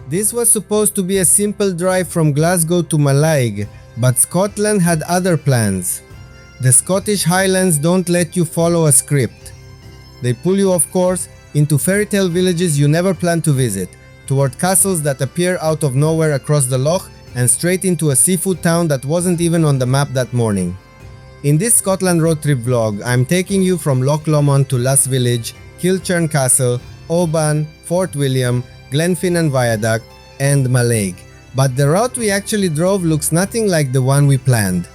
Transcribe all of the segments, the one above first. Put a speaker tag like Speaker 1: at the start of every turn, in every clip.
Speaker 1: This was supposed to be a simple drive from Glasgow to Mallaig, but Scotland had other plans. The Scottish Highlands don't let you follow a script. They pull you off course into fairytale villages you never planned to visit, toward castles that appear out of nowhere across the loch, and straight into a seafood town that wasn't even on the map that morning. In this Scotland road trip vlog, I'm taking you from Loch Lomond to Luss Village, Kilchurn Castle, Oban, Fort William, Glenfinnan Viaduct, and Mallaig. But the route we actually drove looks nothing like the one we planned.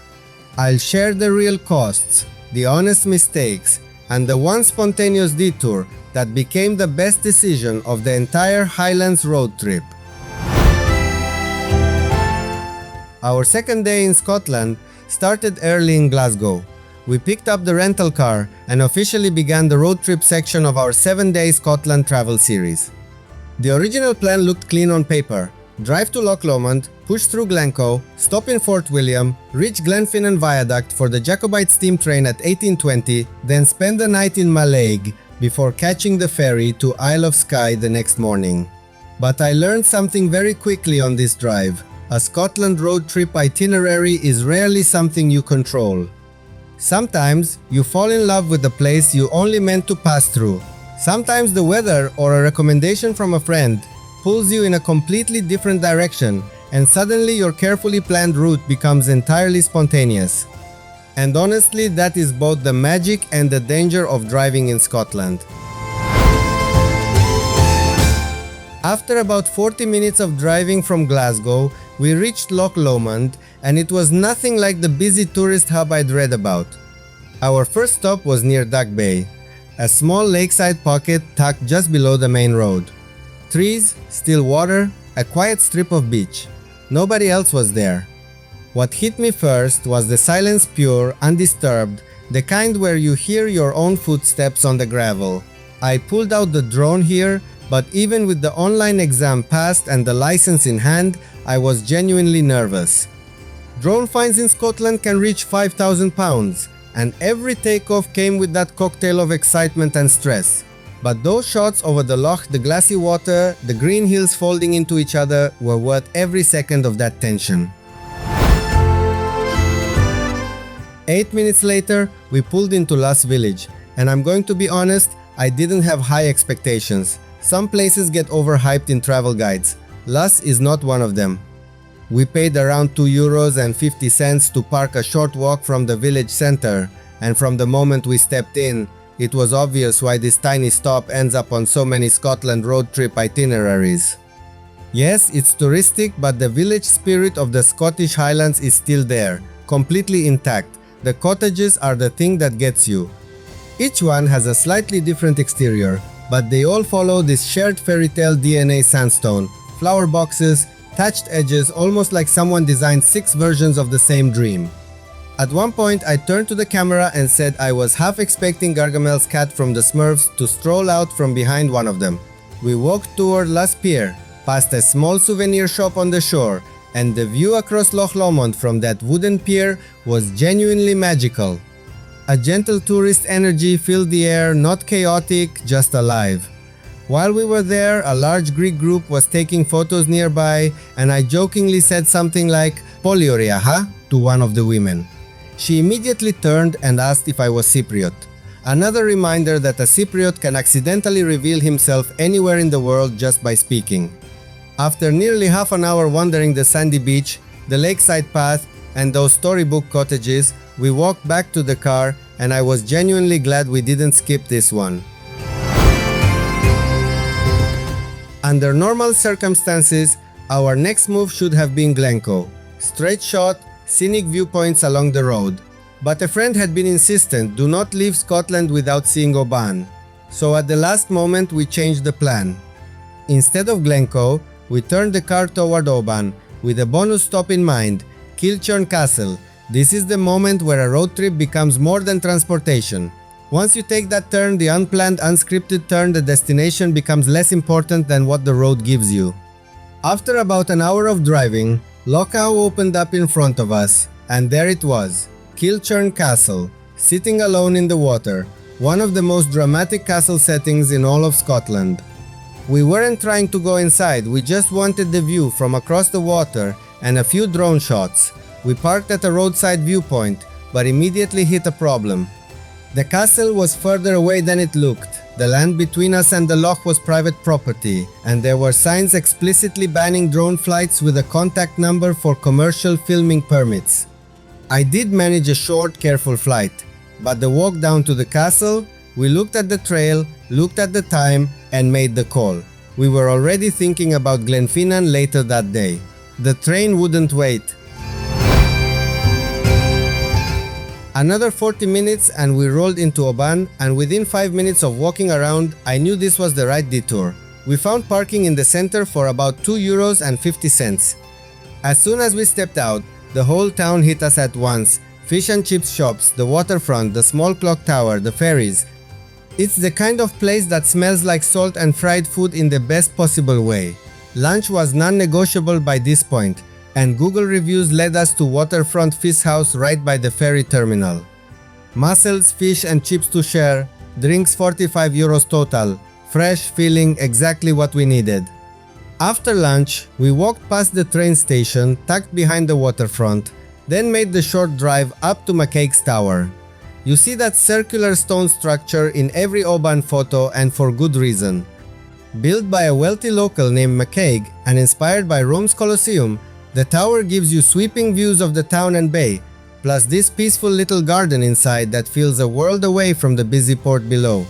Speaker 1: I'll share the real costs, the honest mistakes, and the one spontaneous detour that became the best decision of the entire Highlands road trip. Our second day in Scotland started early in Glasgow. We picked up the rental car and officially began the road trip section of our 7-day Scotland travel series. The original plan looked clean on paper. Drive to Loch Lomond, push through Glencoe, stop in Fort William, reach Glenfinnan Viaduct for the Jacobite Steam Train at 18:20, then spend the night in Mallaig before catching the ferry to Isle of Skye the next morning. But I learned something very quickly on this drive. A Scotland road trip itinerary is rarely something you control. Sometimes you fall in love with the place you only meant to pass through. Sometimes the weather or a recommendation from a friend pulls you in a completely different direction, and suddenly your carefully planned route becomes entirely spontaneous. And honestly, that is both the magic and the danger of driving in Scotland. After about 40 minutes of driving from Glasgow, we reached Loch Lomond, and it was nothing like the busy tourist hub I'd read about. Our first stop was near Duck Bay, a small lakeside pocket tucked just below the main road. Trees, still water, a quiet strip of beach. Nobody else was there. What hit me first was the silence, pure, undisturbed, the kind where you hear your own footsteps on the gravel. I pulled out the drone here, but even with the online exam passed and the license in hand, I was genuinely nervous. Drone fines in Scotland can reach £5,000, and every takeoff came with that cocktail of excitement and stress. But those shots over the loch, the glassy water, the green hills folding into each other were worth every second of that tension. 8 minutes later, we pulled into Luss Village, and I'm going to be honest, I didn't have high expectations. Some places get overhyped in travel guides. Luss is not one of them. We paid around €2.50 to park a short walk from the village center, and from the moment we stepped in, it was obvious why this tiny stop ends up on so many Scotland road trip itineraries. Yes, it's touristic, but the village spirit of the Scottish Highlands is still there, completely intact. The cottages are the thing that gets you. Each one has a slightly different exterior, but they all follow this shared fairytale DNA sandstone, flower boxes, thatched edges, almost like someone designed 6 versions of the same dream. At one point, I turned to the camera and said I was half expecting Gargamel's cat from the Smurfs to stroll out from behind one of them. We walked toward Luss Pier, past a small souvenir shop on the shore, and the view across Loch Lomond from that wooden pier was genuinely magical. A gentle tourist energy filled the air, not chaotic, just alive. While we were there, a large Greek group was taking photos nearby, and I jokingly said something like "Polioria, huh?" to one of the women. She immediately turned and asked if I was Cypriot. Another reminder that a Cypriot can accidentally reveal himself anywhere in the world just by speaking. After nearly half an hour wandering the sandy beach, the lakeside path, and those storybook cottages, we walked back to the car, and I was genuinely glad we didn't skip this one. Under normal circumstances, our next move should have been Glencoe. Straight shot, scenic viewpoints along the road. But a friend had been insistent, do not leave Scotland without seeing Oban. So at the last moment we changed the plan. Instead of Glencoe, we turned the car toward Oban, with a bonus stop in mind, Kilchurn Castle. This is the moment where a road trip becomes more than transportation. Once you take that turn, the unplanned, unscripted turn, the destination becomes less important than what the road gives you. After about an hour of driving, Loch Lomond opened up in front of us, and there it was, Kilchurn Castle, sitting alone in the water, one of the most dramatic castle settings in all of Scotland. We weren't trying to go inside, we just wanted the view from across the water and a few drone shots. We parked at a roadside viewpoint, but immediately hit a problem. The castle was further away than it looked. The land between us and the loch was private property, and there were signs explicitly banning drone flights with a contact number for commercial filming permits. I did manage a short, careful flight, but the walk down to the castle, we looked at the trail, looked at the time, and made the call. We were already thinking about Glenfinnan later that day. The train wouldn't wait. Another 40 minutes and we rolled into Oban, and within 5 minutes of walking around, I knew this was the right detour. We found parking in the center for about €2.50. As soon as we stepped out, the whole town hit us at once. Fish and chips shops, the waterfront, the small clock tower, the ferries. It's the kind of place that smells like salt and fried food in the best possible way. Lunch was non-negotiable by this point, and Google reviews led us to waterfront fish house right by the ferry terminal. Mussels, fish and chips to share, drinks €45 total, fresh, filling, exactly what we needed. After lunch, we walked past the train station tucked behind the waterfront, then made the short drive up to McCaig's tower. You see that circular stone structure in every Oban photo, and for good reason. Built by a wealthy local named McCaig and inspired by Rome's Colosseum, the tower gives you sweeping views of the town and bay, plus this peaceful little garden inside that feels a world away from the busy port below.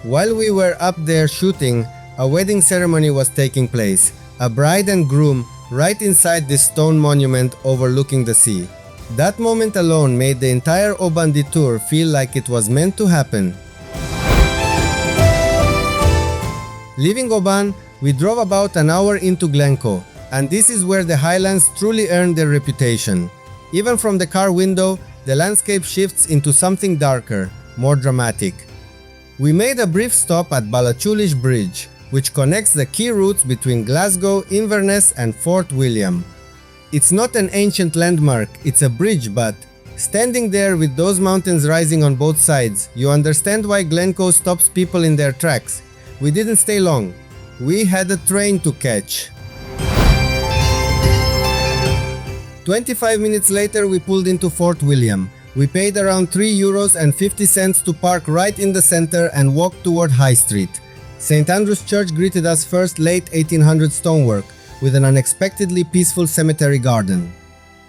Speaker 1: While we were up there shooting, a wedding ceremony was taking place, a bride and groom right inside this stone monument overlooking the sea. That moment alone made the entire Oban detour feel like it was meant to happen. Leaving Oban, we drove about an hour into Glencoe, and this is where the Highlands truly earned their reputation. Even from the car window, the landscape shifts into something darker, more dramatic. We made a brief stop at Ballachulish Bridge, which connects the key routes between Glasgow, Inverness and Fort William. It's not an ancient landmark, it's a bridge, but standing there with those mountains rising on both sides, you understand why Glencoe stops people in their tracks. We didn't stay long. We had a train to catch. 25 minutes later, we pulled into Fort William. We paid around €3.50 to park right in the center and walk toward High Street. St. Andrew's Church greeted us first, late 1800s stonework, with an unexpectedly peaceful cemetery garden.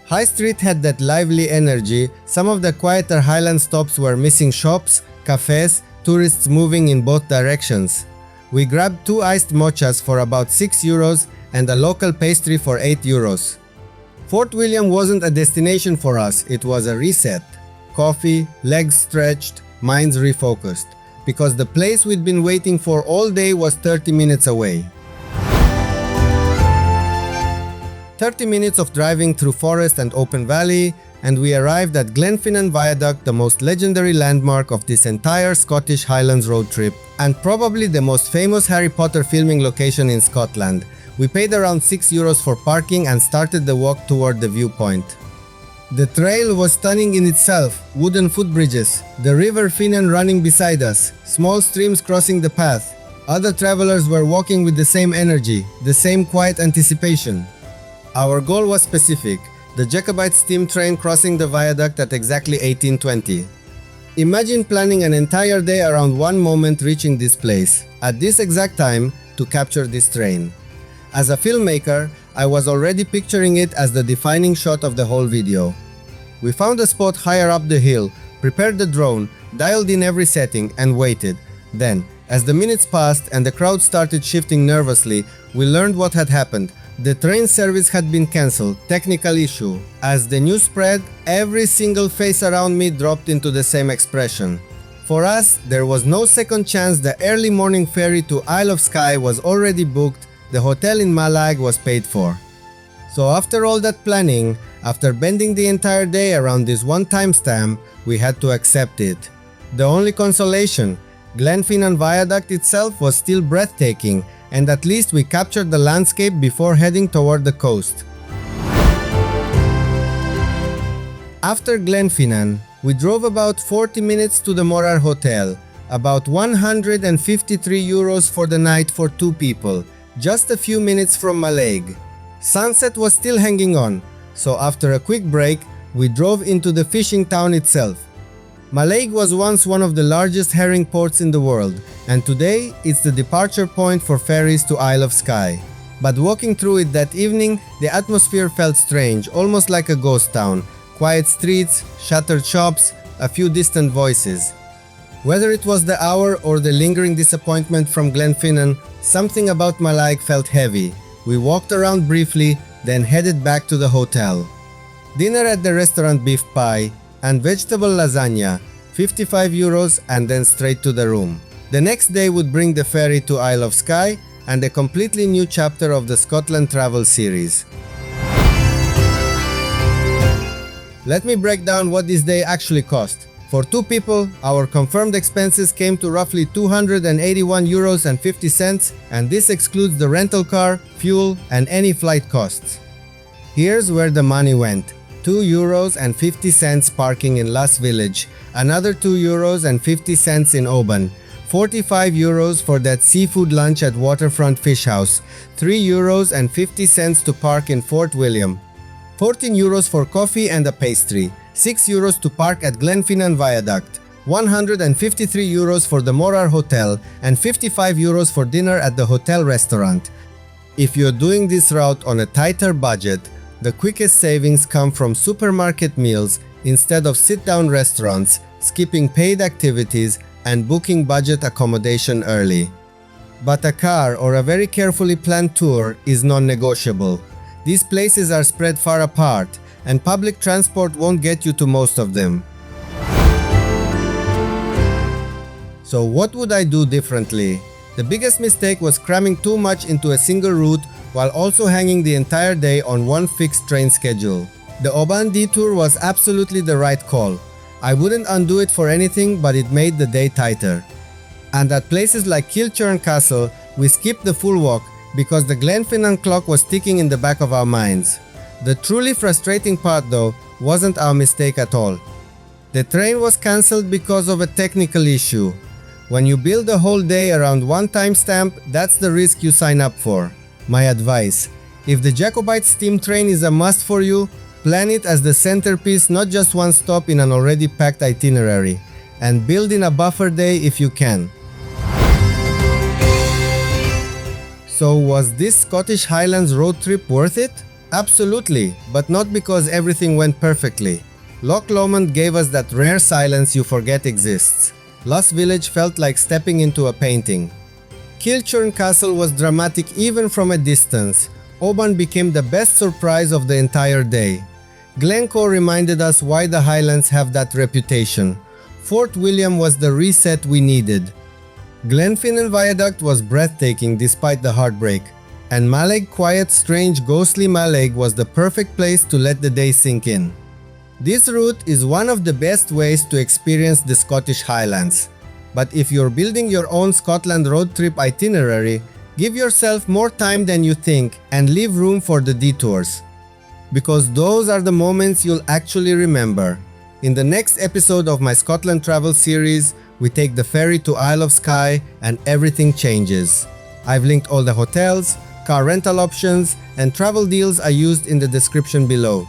Speaker 1: High Street had that lively energy. Some of the quieter Highland stops were missing shops, cafes, tourists moving in both directions. We grabbed 2 iced mochas for about €6 and a local pastry for €8. Fort William wasn't a destination for us, it was a reset. Coffee, legs stretched, minds refocused. Because the place we'd been waiting for all day was 30 minutes away. 30 minutes of driving through forest and open valley, and we arrived at Glenfinnan Viaduct, the most legendary landmark of this entire Scottish Highlands road trip, and probably the most famous Harry Potter filming location in Scotland. We paid around €6 for parking and started the walk toward the viewpoint. The trail was stunning in itself, wooden footbridges, the river Finnan running beside us, small streams crossing the path. Other travelers were walking with the same energy, the same quiet anticipation. Our goal was specific, the Jacobite Steam Train crossing the viaduct at exactly 18:20. Imagine planning an entire day around one moment reaching this place, at this exact time, to capture this train. As a filmmaker, I was already picturing it as the defining shot of the whole video. We found a spot higher up the hill, prepared the drone, dialed in every setting, and waited. Then, as the minutes passed and the crowd started shifting nervously, we learned what had happened. The train service had been cancelled, technical issue. As the news spread, every single face around me dropped into the same expression. For us, there was no second chance. The early morning ferry to Isle of Skye was already booked. The hotel in Mallaig was paid for. So after all that planning, after bending the entire day around this one timestamp, we had to accept it. The only consolation, Glenfinnan Viaduct itself was still breathtaking, and at least we captured the landscape before heading toward the coast. After Glenfinnan, we drove about 40 minutes to the Morar Hotel. About 153 euros for the night for 2 people, just a few minutes from Mallaig. Sunset was still hanging on, so after a quick break, we drove into the fishing town itself. Mallaig was once one of the largest herring ports in the world, and today it's the departure point for ferries to Isle of Skye. But walking through it that evening, the atmosphere felt strange, almost like a ghost town. Quiet streets, shuttered shops, a few distant voices. Whether it was the hour or the lingering disappointment from Glenfinnan, something about Mallaig felt heavy. We walked around briefly, then headed back to the hotel. Dinner at the restaurant, beef pie and vegetable lasagna, 55 euros, and then straight to the room. The next day would bring the ferry to Isle of Skye and a completely new chapter of the Scotland travel series. Let me break down what this day actually cost. For 2 people, our confirmed expenses came to roughly 281 euros and 50 cents, and this excludes the rental car, fuel, and any flight costs. Here's where the money went. 2 euros and 50 cents parking in Luss Village, another 2 euros and 50 cents in Oban, 45 euros for that seafood lunch at Waterfront Fish House, 3 euros and 50 cents to park in Fort William, 14 euros for coffee and a pastry, 6 euros to park at Glenfinnan Viaduct, 153 euros for the Morar Hotel, and 55 euros for dinner at the hotel restaurant. If you're doing this route on a tighter budget, the quickest savings come from supermarket meals instead of sit-down restaurants, skipping paid activities, and booking budget accommodation early. But a car or a very carefully planned tour is non-negotiable. These places are spread far apart, and public transport won't get you to most of them. So what would I do differently? The biggest mistake was cramming too much into a single route while also hanging the entire day on one fixed train schedule. The Oban detour was absolutely the right call. I wouldn't undo it for anything, but it made the day tighter. And at places like Kilchurn Castle, we skipped the full walk because the Glenfinnan clock was ticking in the back of our minds. The truly frustrating part though wasn't our mistake at all. The train was cancelled because of a technical issue. When you build a whole day around one timestamp, that's the risk you sign up for. My advice: if the Jacobite Steam Train is a must for you, plan it as the centerpiece, not just one stop in an already packed itinerary, and build in a buffer day if you can. So was this Scottish Highlands road trip worth it? Absolutely, but not because everything went perfectly. Loch Lomond gave us that rare silence you forget exists. Luss Village felt like stepping into a painting. Kilchurn Castle was dramatic even from a distance. Oban became the best surprise of the entire day. Glencoe reminded us why the Highlands have that reputation. Fort William was the reset we needed. Glenfinnan Viaduct was breathtaking despite the heartbreak. And Mallaig, quiet, strange, ghostly Mallaig was the perfect place to let the day sink in. This route is one of the best ways to experience the Scottish Highlands. But if you're building your own Scotland road trip itinerary, give yourself more time than you think and leave room for the detours. Because those are the moments you'll actually remember. In the next episode of my Scotland travel series, we take the ferry to Isle of Skye and everything changes. I've linked all the hotels, car rental options, and travel deals I used in the description below.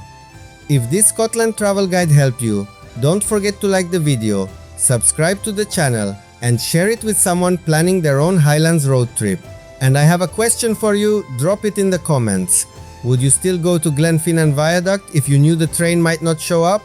Speaker 1: If this Scotland travel guide helped you, don't forget to like the video, subscribe to the channel, and share it with someone planning their own Highlands road trip. And I have a question for you, drop it in the comments. Would you still go to Glenfinnan Viaduct if you knew the train might not show up?